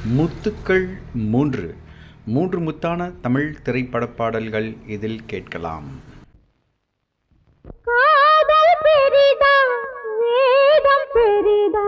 முத்துக்கள் மூன்று மூன்று முத்தான தமிழ் திரைப்பட பாடல்கள் இதில் கேட்கலாம். காதல் பெரிதா வேதம் பெரிதா,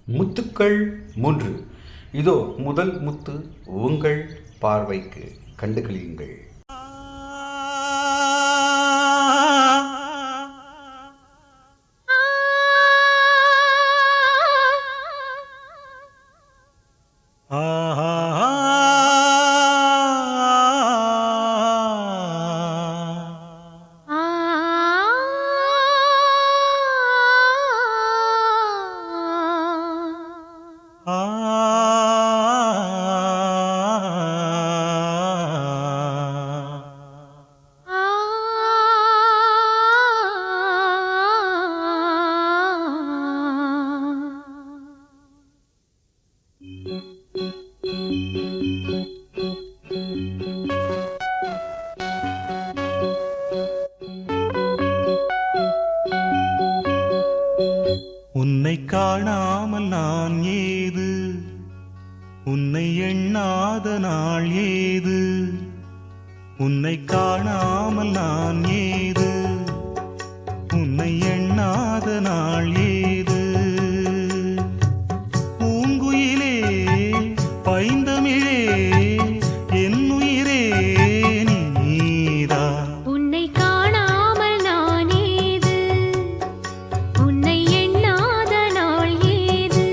முத்துக்கள் மூன்று. இதோ முதல் முத்து உங்கள் பார்வைக்கு, கண்டுகளியுங்கள். உன்னை காணாமல் நான் ஏது, உன்னை எண்ணாத நாள் ஏது, உன்னை காணாமல் நான் ஏது, உன்னை எண்ணாத நாள் ஏது. பூங்குயிலே பைந்தமிழே என் உயிரே நீதா. உன்னை காணாமல் நான் ஏது, உன்னை எண்ணாத நாள் ஏது.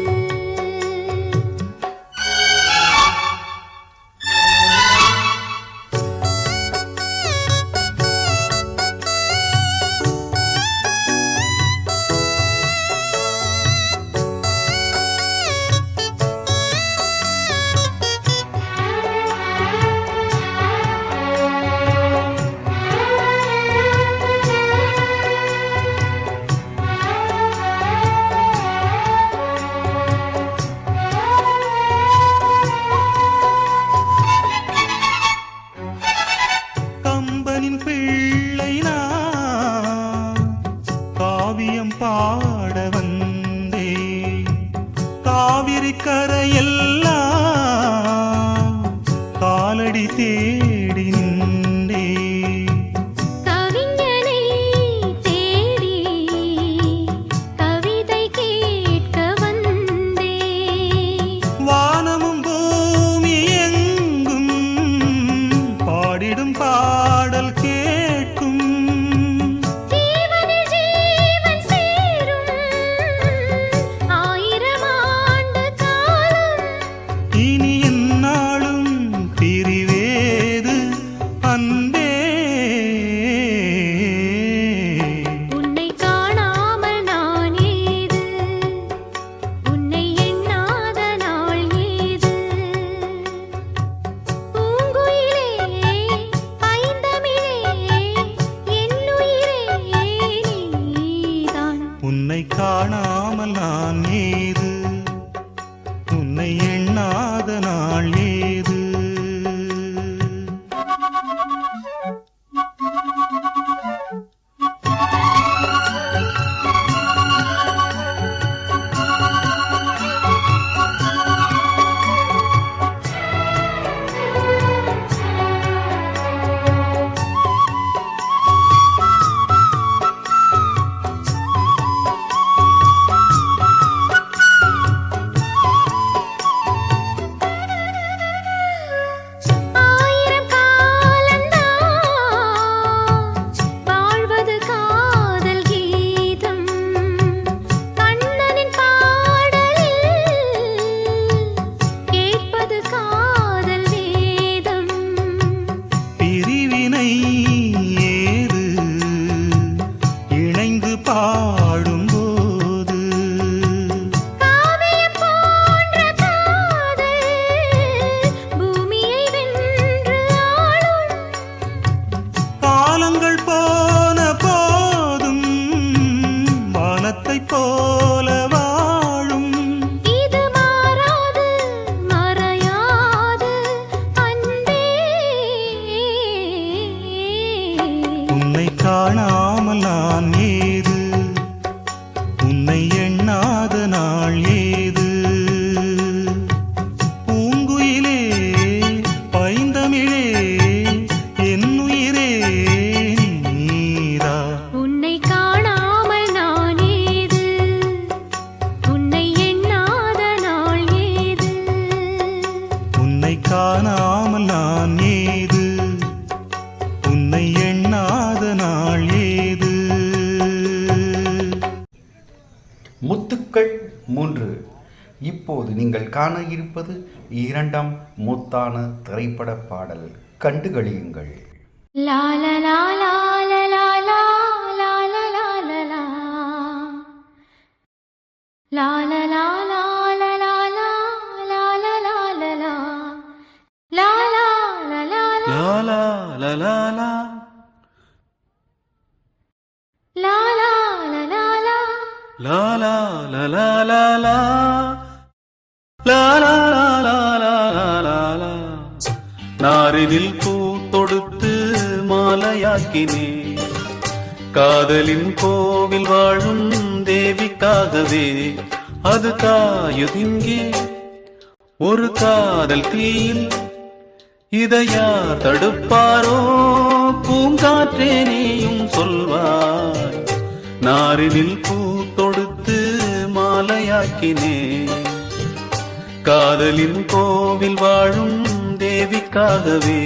கம்பனின் பிள்ளை நான் காவியம் பாட வந்தே, காவிரி கரையெல்லாம் காலடி தேடி நின்றே. கவிஞனை தேடி கவிதை கேட்க வந்தே, வானமும் பூமி எங்கும் பாடிடும் பாடல் கேட்கும். ஜீவனில் ஜீவன் சேரும் ஆயிரம் ஆண்டு காலம், இனி எந்நாளும் பிரிவேது அன்பே. உன்னை காணாமல் நான் ஏது, உன்னை எண்ணாத நாள் ஏது. பூங்குயிலே பைந்தமிழே என் உயிரே நீதான். உன்னை காணாமல் நான் ஏது, உன்னை எண்ணாத நாள் ஏது. காணாமல் நான் ஏது, உன்னை எண்ணாத நாள் ஏது. முத்துக்கள் 3. இப்போது நீங்கள் காண இருப்பது 2ஆம் முத்தான திரைப்பட பாடல். கண்டுகளியுங்கள். லா லா லா லா லா லா லா லா லா லா லா லா. லா லா லா லா லா லா லா லா லா லா லா லா. லா லா லா லா லா. லா லா லா லா லா. லா லா லா லா லா. லா லா லா லா லா லா. லா லா லா லா லா லா லா. நாரினில் பூ தொடுத்து மாலையாக்கினே, காதலின் கோவில் வாழும் தேவிக்காகவே. அது காயுதிங்கே ஒரு காதல் தீயில், இதை யார் தடுப்பாரோ? பூங்காற்றே நீயும் சொல்வாய். நாரினில் பூ தொடுத்து மாலையாக்கினே, காதலின் கோவில் வாழும் தேவிக்காகவே.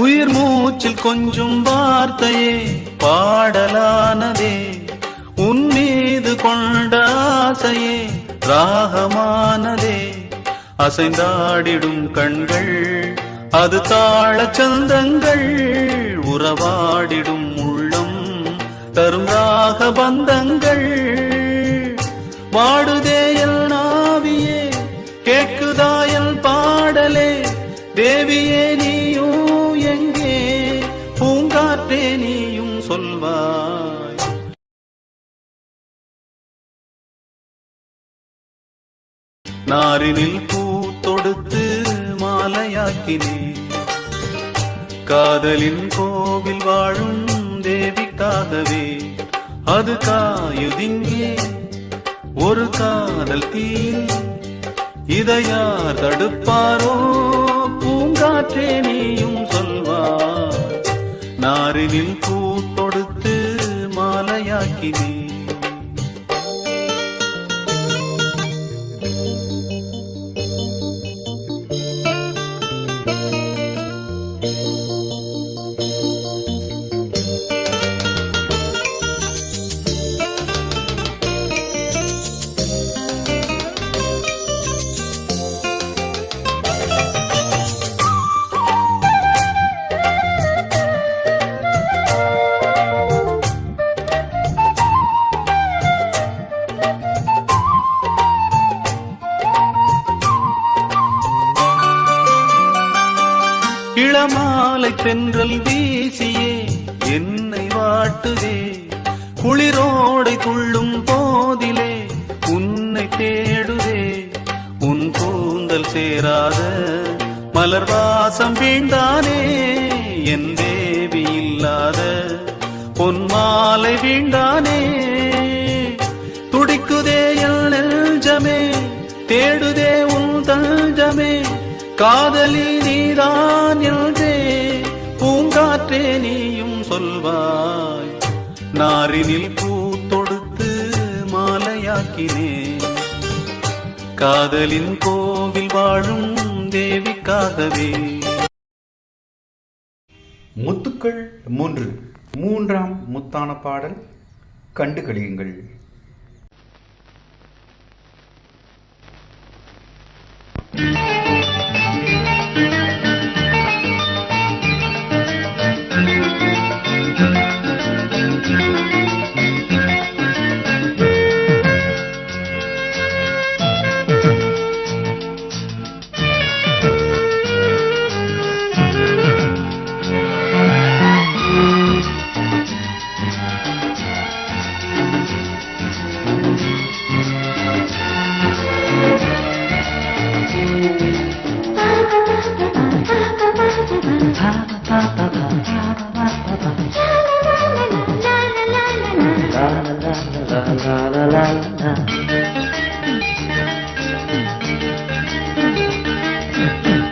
உயிர் மூச்சில் கொஞ்சம் வார்த்தையே பாடலானதே, உன் மீது கொண்ட ஆசையே ராகமானதே. அசைந்தாடிடும் கண்கள் அது தாளச் சந்தங்கள், உறவாடிடும் உள்ளம் தரும் ராக பந்தங்கள். வாடுதேயல் நாவியே கேட்குதாயல் பாடலே, தேவியே நீயும் எங்கே? பூங்காற்றே நீயும் சொல்வாய். நாரினில் பூ தொடுத்து மாலையாக்கினே, காதலின் கோவில் வாழும் தேவிக்காகவே. அது காயுதிங்கே ஒரு காதல் தீயில், இதை யார் தடுப்பாரோ? பூங்காற்றே நீயும் சொல்வாய். நாரினில் பூ தொடுத்து மாலையாக்கினே. இளமாலை தென்றல் வீசியே என்னை வாட்டுதே, குளிரோடை துள்ளும் போதிலே உன்னை தேடுதே. உன் கூந்தல் சேராத மலர் வாசம் வீண்டானே, என் தேவி இல்லாத பொன் மாலை வீண்டானே. துடிக்குதே என் நெஞ்சமே, தேடுதே உன் தஞ்சமே, காதலி நீதான் என்றே பூங்காற்றே நீயும் சொல்வாய். நாரினில் பூ தொடுத்து மாலையாக்கினே, காதலின் கோவில் வாழும் தேவிக்காகவே. முத்துக்கள் 3. 3ஆம் முத்தான பாடல். கண்டுகளியுங்கள்.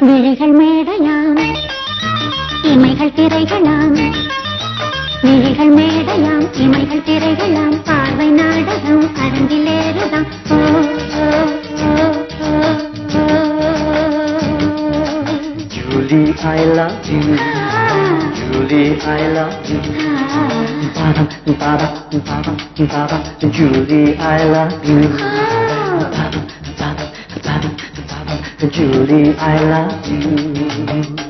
விழிகள் மேடையாம் இமைகள் திரைகளாம் விழிகள் மேடையாம் இமைகள் திரைகளாம் பார்வை நாடகம் அரங்கிலேறுதாம் ஓ ஓ ஓ ஓ ஓ Julie, I love you. Julie, I love you. Baba, Baba, Baba, Baba. Julie, I love you. Baba, Baba, Baba, Baba. Julie, I love you.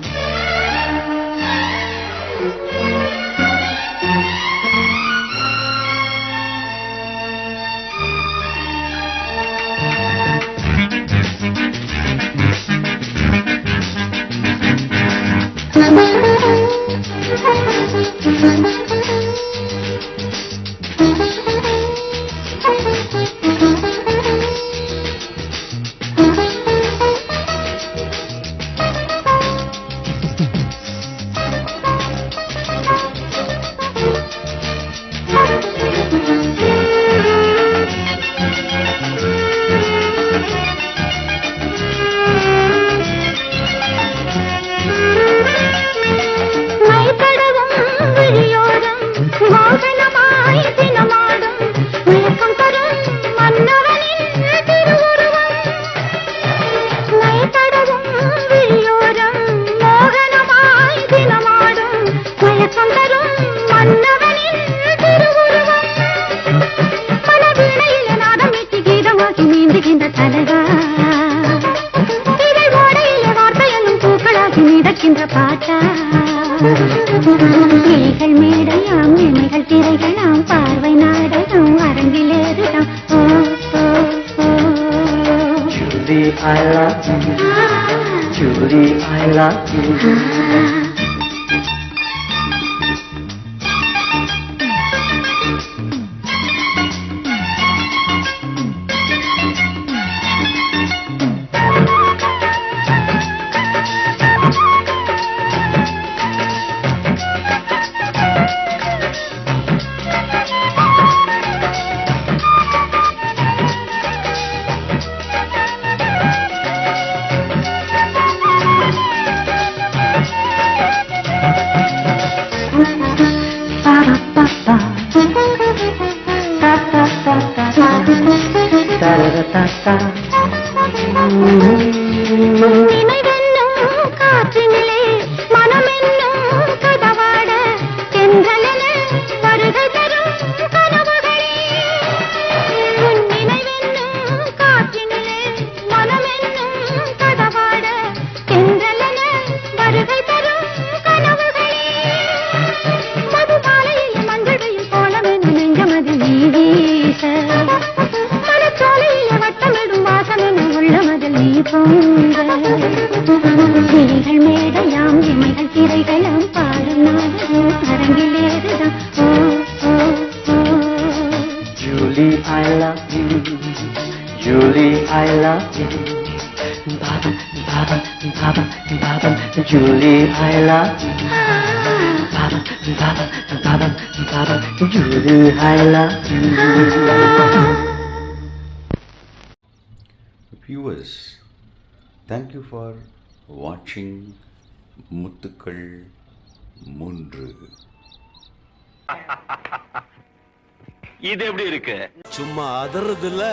விழிகள் மேடையாம் இமைகள் திரைகளாம் பார்வை நாடகம் அரங்கிலேறுதாம் ஓ ஓ ஓ Julie, I love you. Julie, I love you. நினைவென்னும் காற்றினிலே மனமென்னும் கதவாட தென்றலென வருகை தரும் கனவுகளே உன் நினைவென்னும் காற்றினிலே மனமென்னும் கதவாட தென்றலென வருகை தரும் கனவுகளே மதுபாலையில் மஞ்சள் வெயில் கோலமென நெஞ்சமது நீ வீச மனச்சோலையில் வட்டமிடும் வாசமென உள்ளமதில் நீ பொங்க விழிகள் மேடையாம் இமைகள் திரைகளாம் பாடும் நாடகம் அரங்கிலேறுதாம் ஓ ஓ ஓ Julie, I love you. Julie, I love you. Baba, Baba, Baba, Baba. Julie, I love you. Baba, Baba, Baba, Baba. Julie, I love you. Viewers, thank you for watching முத்துக்கள் 3. இது எப்படி இருக்கு? சும்மா அதறது இல்ல.